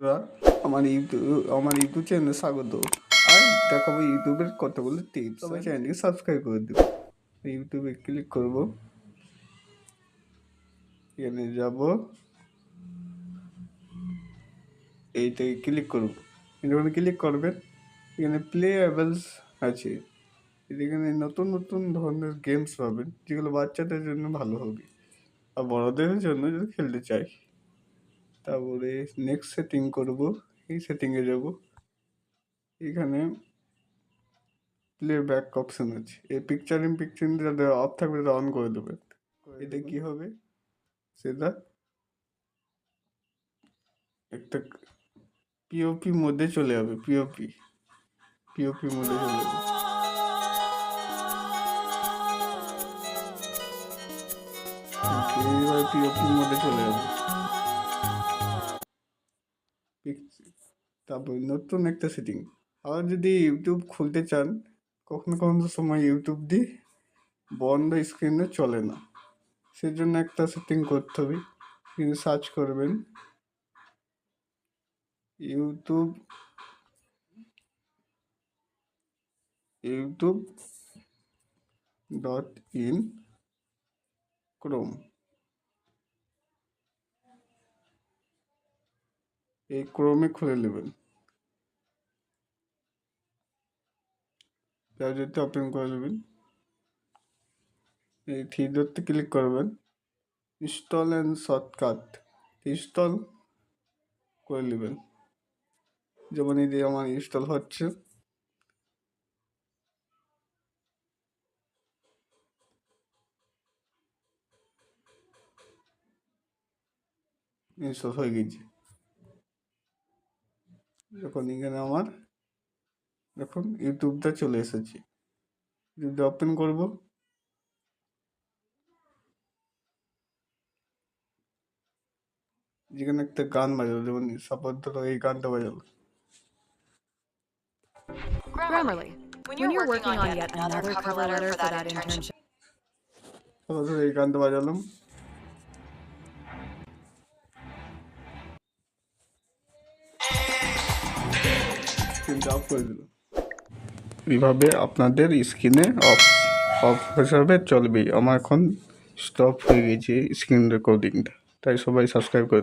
বন্ধুরা, আমার ইউটিউব চ্যানেলে স্বাগত। আর দেখাবো ইউটিউবের কতগুলো টিপস। সবাই চ্যানেলকে সাবস্ক্রাইব করে দেবো। ইউটিউবে ক্লিক করব, এখানে যাব, এইটাকে ক্লিক করব। যখন ক্লিক করবেন এখানে প্লেয়াবেলস আছে, এখানে নতুন নতুন ধরনের গেমস পাবেন যেগুলো বাচ্চাদের জন্য ভালো হবে আর বড়দের জন্য যদি খেলতে চাই। তারপরে নেক্সট সেটিং করব, এই সেটিংয়ে যাব, এখানে প্লে ব্যাক অপশন আছে। এই পিকচার ইন পিকচার যাতে অফ থাকবে সেটা অন করে দেবেন। এতে কি হবে, সেটা একটা পিওপি মধ্যে চলে যাবে। পিওপি মধ্যে চলে যাবে। এইবার পিওপির মধ্যে চলে যাবে। তারপর নতুন একটা সেটিং, আবার যদি ইউটিউব খুলতে চান, কখনো কখনো সময় ইউটিউব দিয়ে বন্ধ স্ক্রিনে চলে না, সেজন্য একটা সেটিং করতে হবে। কিন্তু সার্চ করবেন youtube.in ক্রোম, এই ক্রোমে খুলে নেবেন। ব্রাউজারটা ওপেন করে নেবেন, এই থ্রি ডটে ক্লিক করবেন, ইনস্টল অ্যান্ড শর্টকাট ইনস্টল করে নেবেন। যেমন এই যে আমার ইনস্টল হচ্ছে, ইনস্টল হয়ে গেছে। যখন এখানে আমার দেখুন ইউটিউবটা চলে এসেছে, যদি ওপেন করব, যেখানে একটা গান বাজালো, যেমন সাপোজ ধরো এই গানটা বাজালো। Grammarly. When you're working on yet another cover letter for that internship. Suppose ধরো এই গানটা বাজালাম, স্ক্রিনটা অফ করে দিল। এইভাবে আপনাদের স্ক্রিনে অফ হিসাবে চলবে। আমার এখন স্টপ হয়ে গেছে স্ক্রিন রেকর্ডিংটা, তাই সবাই সাবস্ক্রাইব করে